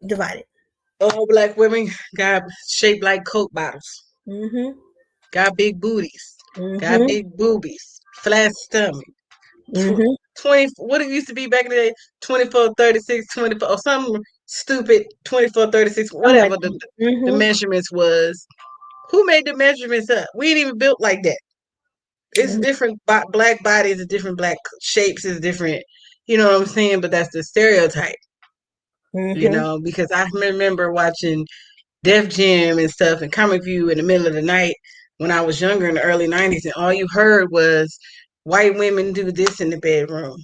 divided. All black women got shaped like Coke bottles. Mhm. Got big booties. Got Mhm. big boobies. Flat stomach. Mhm. 20, what it used to be back in the day, 24, 36, 24, or some stupid 24, 36, I'm like, whatever the mhm. measurements was. Who made the measurements up? We ain't even built like that. It's Mhm. different black bodies, different black shapes, is different. You know what I'm saying? But that's the stereotype, Mhm. because I remember watching Def Jam and stuff and Comic View in the middle of the night when I was younger in the early 90s, and all you heard was white women do this in the bedroom,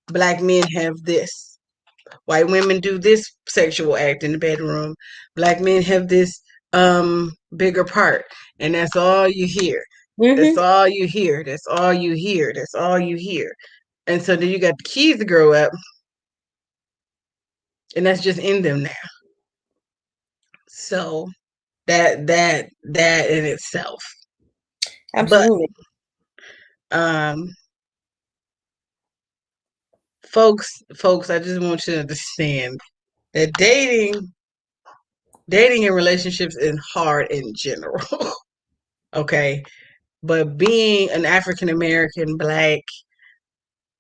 black men have this. White women do this sexual act in the bedroom. Black men have this bigger part. And that's all you hear. That's Mhm. all you hear. That's all you hear. That's all you hear. And so then you got the kids to grow up and that's just in them now. So that in itself. But Absolutely. um folks, I just want you to understand that dating and relationships is hard in general. Okay. But being an African American black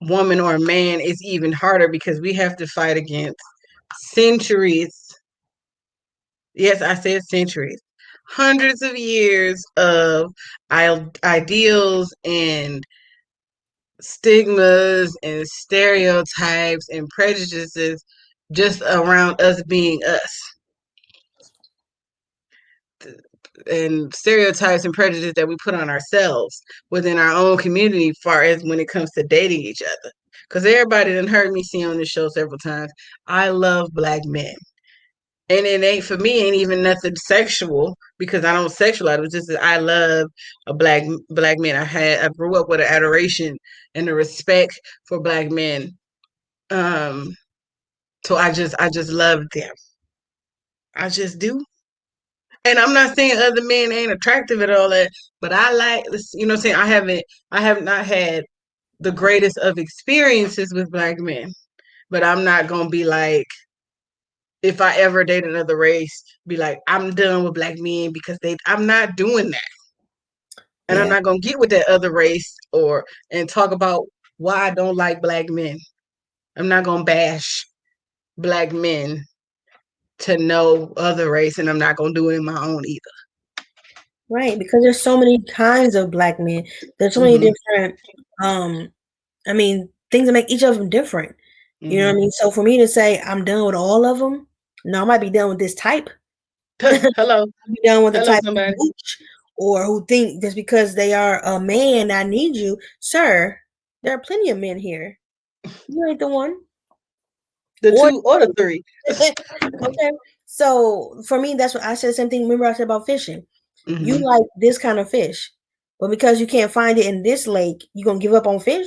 woman or man is even harder because we have to fight against centuries. Yes, I said centuries. Hundreds of years of ideals and stigmas and stereotypes and prejudices just around us being us. And stereotypes and prejudice that we put on ourselves within our own community, far as when it comes to dating each other. Because everybody done heard me say on this show several times, I love black men. And it ain't for me, ain't even nothing sexual because I don't sexualize it. It's just that I love a black man. I grew up with an adoration and a respect for black men. Um, so I just love them. I just do. And I'm not saying other men ain't attractive and all that, but I like this, you know what I'm saying? I have not had the greatest of experiences with black men. But I'm not gonna be like, if I ever date another race, be like, I'm done with black men because I'm not doing that. And I'm Yeah. not gonna get with that other race or and talk about why I don't like black men. I'm not gonna bash black men to no other race, and I'm not gonna do it in my own either. Right. Because there's so many kinds of black men. There's so many Mm-hmm. different um I mean, things that make each of them different. You know what I Mm-hmm. mean? So for me to say I'm done with all of them, no, I might be done with this type. Hello, I'll be done with the hello, type of somebody. mooch or who think just because they are a man, I need you. Sir, there are plenty of men here. You ain't the one. The Or two or the three. okay. So for me, that's what I said the same thing. Remember I said about fishing. You Mm-hmm. like this kind of fish. But because you can't find it in this lake, you gonna give up on fish?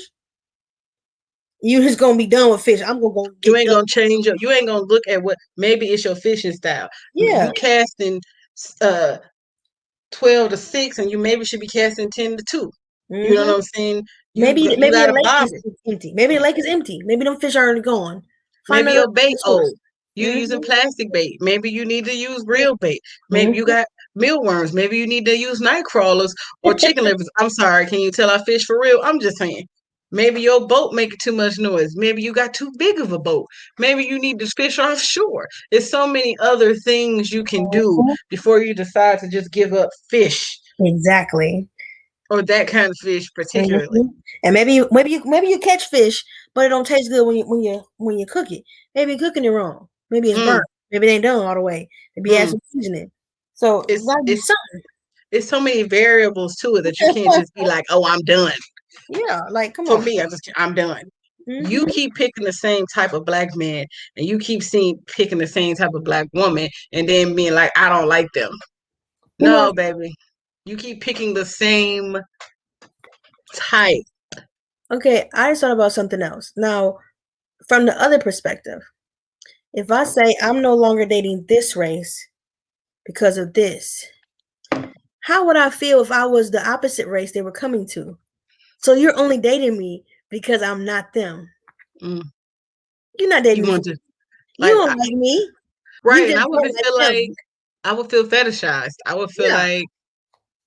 You just gonna be done with fish. I'm gonna go You get ain't done. gonna change your. You ain't gonna look at what maybe it's your fishing style. Yeah. You casting uh 12 to 6, and you maybe should be casting 10 to 2. You know hmm what I'm saying? You Maybe got the a lake bobber. is empty. Maybe the lake is empty. Maybe them fish are already gone. Find Maybe another your bait source. old. You hmm using plastic bait. Maybe you need to use real bait. Maybe you hmm got mealworms. Maybe you need to use night crawlers or chicken livers. I'm sorry, can you tell I fish for real? I'm just saying. Maybe your boat making too much noise. Maybe you got too big of a boat. Maybe you need to fish offshore. There's so many other things you can do before you decide to just give up fish Exactly. or that kind of fish particularly. hmm And maybe you catch fish, but it don't taste good when you cook it. Maybe you're cooking it wrong. Maybe it's Mm, burnt. Maybe it ain't done all the way. Maybe add mm. some seasoning. So it It's gotta be it's something. it's so many variables to it that you can't just be like, oh, I'm done. Yeah, like come For on. me, I'm done. You hmm keep picking the same type of black man, and you keep seeing picking the same type of black woman, and then being like, I don't like them. You know, No, baby, you keep picking the same type. okay, I just thought about something else. Now, from the other perspective, if I say I'm no longer dating this race because of this, how would I feel if I was the opposite race they were coming to? So you're only dating me because I'm not them. Mm, You're not dating you me for want to you like don't like me. You right, and just I would don't like feel like them. I would feel fetishized. I would feel Yeah. like,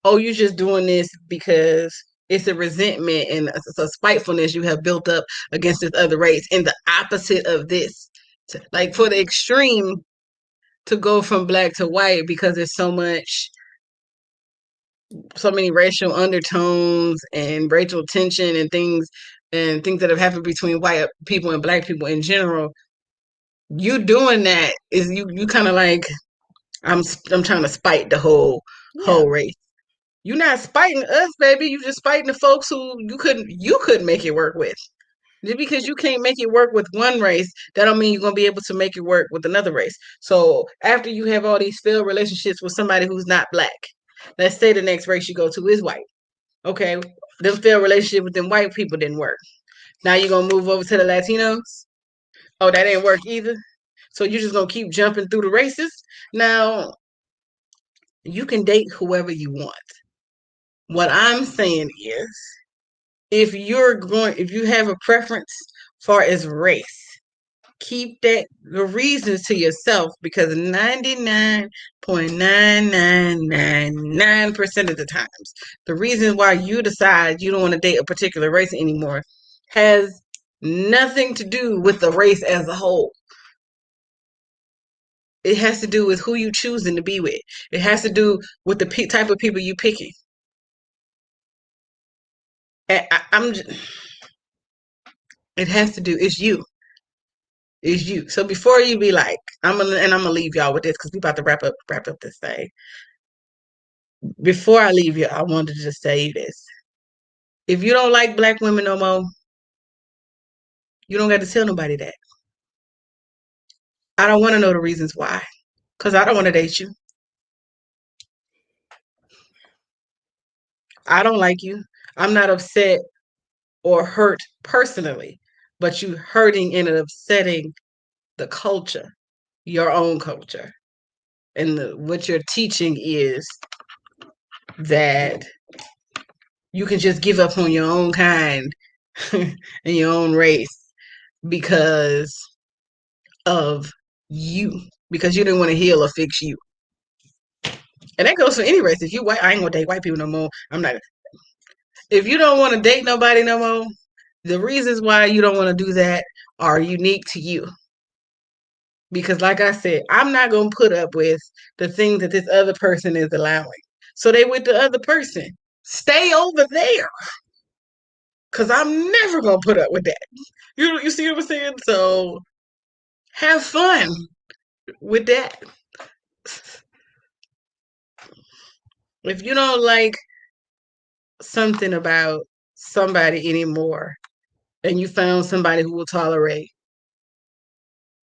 oh, you're just doing this because it's a resentment and a spitefulness you have built up against this other race, and the opposite of this. Like for the extreme to go from black to white because there's so many racial undertones and racial tension and things that have happened between white people and black people in general. You doing that is you kind of like, I'm trying to spite the Yeah. whole race. You're not spiting us, baby. You just spiting the folks who you couldn't make it work with. Just because you can't make it work with one race, that don't mean you're gonna be able to make it work with another race. So after you have all these failed relationships with somebody who's not black, let's say the next race you go to is white. Okay, them failed relationship with them white people didn't work. Now you're gonna move over to the Latinos. Oh, that didn't work either. So you're just gonna keep jumping through the races? Now, you can date whoever you want. What I'm saying is, if you have a preference far as race, keep the reasons to yourself, because 99.9999% of the times, the reason why you decide you don't want to date a particular race anymore has nothing to do with the race as a whole. It has to do with who you choosing to be with. It has to do with the type of people you picking. And it has to do. It's you. It's you. So before you be like, I'm gonna leave y'all with this because we about to wrap up this thing. Before I leave you, I wanted to just say this. If you don't like black women no more, you don't got to tell nobody that. I don't want to know the reasons why, because I don't want to date you. I don't like you. I'm not upset or hurt personally, but you hurting and upsetting the culture, your own culture. And what you're teaching is that you can just give up on your own kind and your own race because of you, because you didn't want to heal or fix you. And that goes for any race. If you white, I ain't gonna date white people no more. I'm not. If you don't want to date nobody no more, the reasons why you don't want to do that are unique to you. Because, like I said, I'm not gonna put up with the things that this other person is allowing. So they with the other person. Stay over there. Cause I'm never gonna put up with that. You see what I'm saying? So have fun with that. If you don't like something about somebody anymore and you found somebody who will tolerate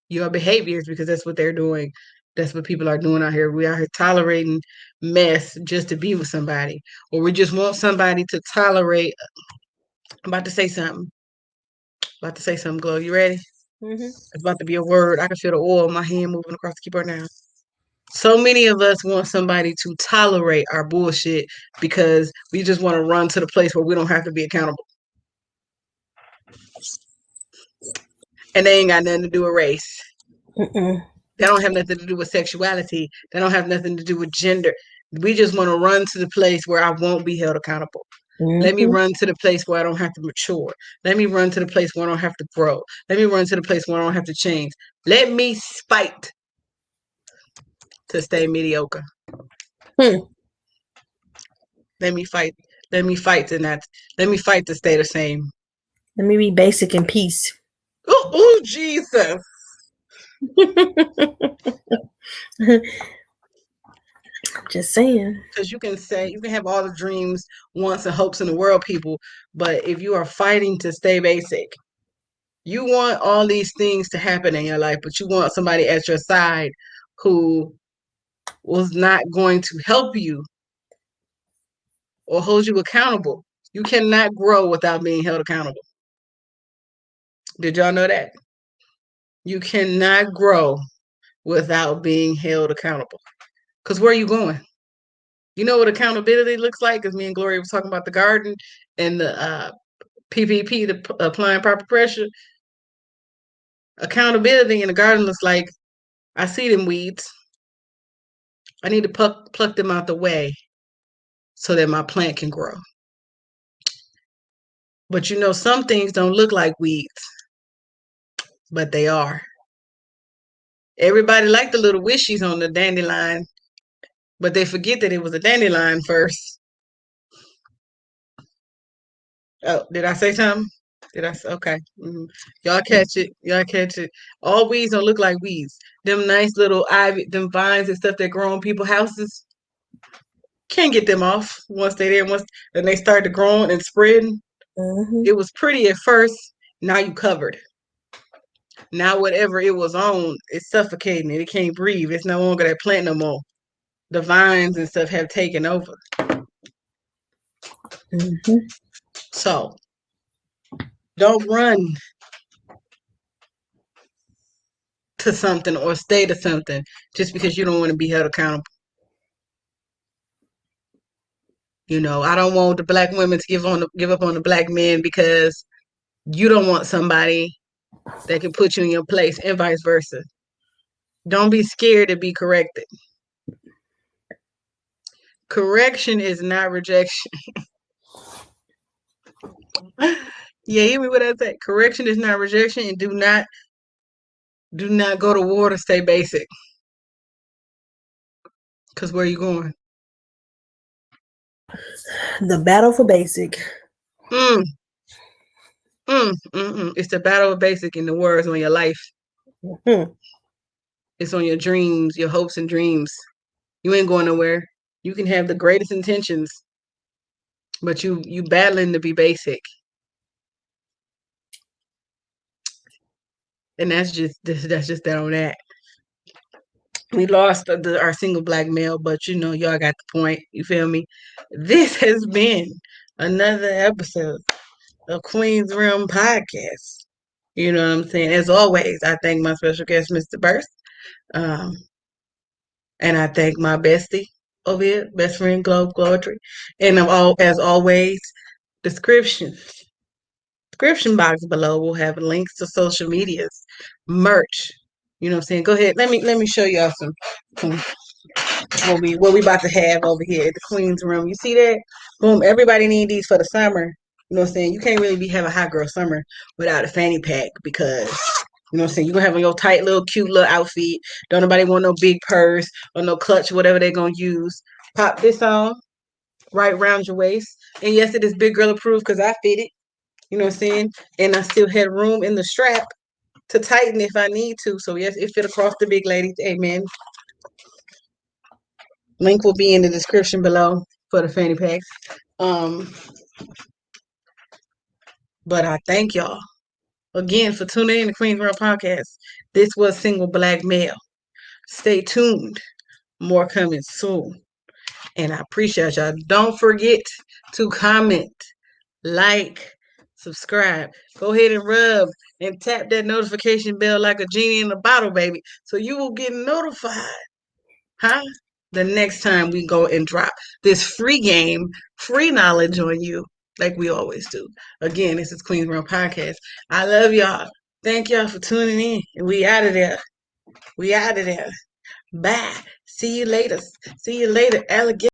your behaviors, because that's what they're doing. That's what people are doing out here. We are here tolerating mess just to be with somebody. Or we just want somebody to tolerate. I'm about to say something. About to say something, Glow. You ready? Mm-hmm. It's about to be a word. I can feel the oil in my hand moving across the keyboard now. So many of us want somebody to tolerate our bullshit because we just want to run to the place where we don't have to be accountable. And they ain't got nothing to do with race. Mm-mm. They don't have nothing to do with sexuality. They don't have nothing to do with gender. We just want to run to the place where I won't be held accountable. Let me Mm-hmm. run to the place where I don't have to mature. Let me run to the place where I don't have to grow. Let me run to the place where I don't have to change. Let me fight to stay mediocre. Hmm. Let me fight. Let me fight to not. Let me fight to stay the same. Let me be basic in peace. Oh, Jesus. Just saying. Because you can have all the dreams, wants, and hopes in the world, people. But if you are fighting to stay basic, you want all these things to happen in your life, but you want somebody at your side who was not going to help you or hold you accountable. You cannot grow without being held accountable. Did y'all know that? You cannot grow without being held accountable. Because where are you going? You know what accountability looks like? Because me and Gloria was talking about the garden and the PPP, the applying proper pressure. Accountability in the garden looks like, I see them weeds. I need to pluck them out the way so that my plant can grow. But you know, some things don't look like weeds, but they are. Everybody liked the little wishies on the dandelion, but they forget that it was a dandelion first. Oh, did I say something? Did I? Okay. Y'all catch it. Y'all catch it. All weeds don't look like weeds. Them nice little ivy, them vines and stuff that grow on people's houses. Can't get them off once they there. Once then they start to growing and spreading. Mm-hmm. It was pretty at first. Now you covered. Now whatever it was on, it's suffocating it. It can't breathe. It's no longer that plant no more. The vines and stuff have taken over. Mm-hmm. So don't run to something or stay to something just because you don't want to be held accountable. I don't want the black women to give up on the black men because you don't want somebody that can put you in your place, and vice versa. Don't be scared to be corrected. Correction is not rejection. Yeah, hear me what I say. Correction is not rejection, and do not go to war to stay basic. Cause where you going? The battle for basic. Mm, It's the battle of basic, in the words on your life. Mm-hmm. It's on your dreams, your hopes and dreams. You ain't going nowhere. You can have the greatest intentions, but you battling to be basic, and that's just that on that. We lost our single black male, but y'all got the point. You feel me? This has been another episode of Queen's Realm Podcast. You know what I'm saying? As always, I thank my special guest, Mr. Burse. Um, and I thank my bestie over here, best friend Gloetry. And as always, description box below will have links to social medias, merch. You know what I'm saying? Go ahead. Let me show y'all some what we about to have over here at the Queen's Room. You see that? Boom. Everybody need these for the summer. You know what I'm saying? You can't really have a hot girl summer without a fanny pack because what I'm saying? You're gonna have on your tight little cute little outfit. Don't nobody want no big purse or no clutch, whatever they're gonna use. Pop this on right around your waist. And yes, it is big girl approved because I fit it. You know what I'm saying? And I still had room in the strap to tighten if I need to. So yes, it fit across the big ladies. Amen. Link will be in the description below for the fanny packs. Um, but I thank y'all again for tuning in to Queen's World Podcast. This was Single Black Male. Stay tuned. More coming soon. And I appreciate y'all. Don't forget to comment, like, subscribe. Go ahead and rub and tap that notification bell like a genie in a bottle, baby. So you will get notified. Huh? The next time we go and drop this free game, free knowledge on you, like we always do. Again, this is Queen's Realm Podcast. I love y'all. Thank y'all for tuning in. And we out of there. We out of there. Bye. See you later. See you later, alligator.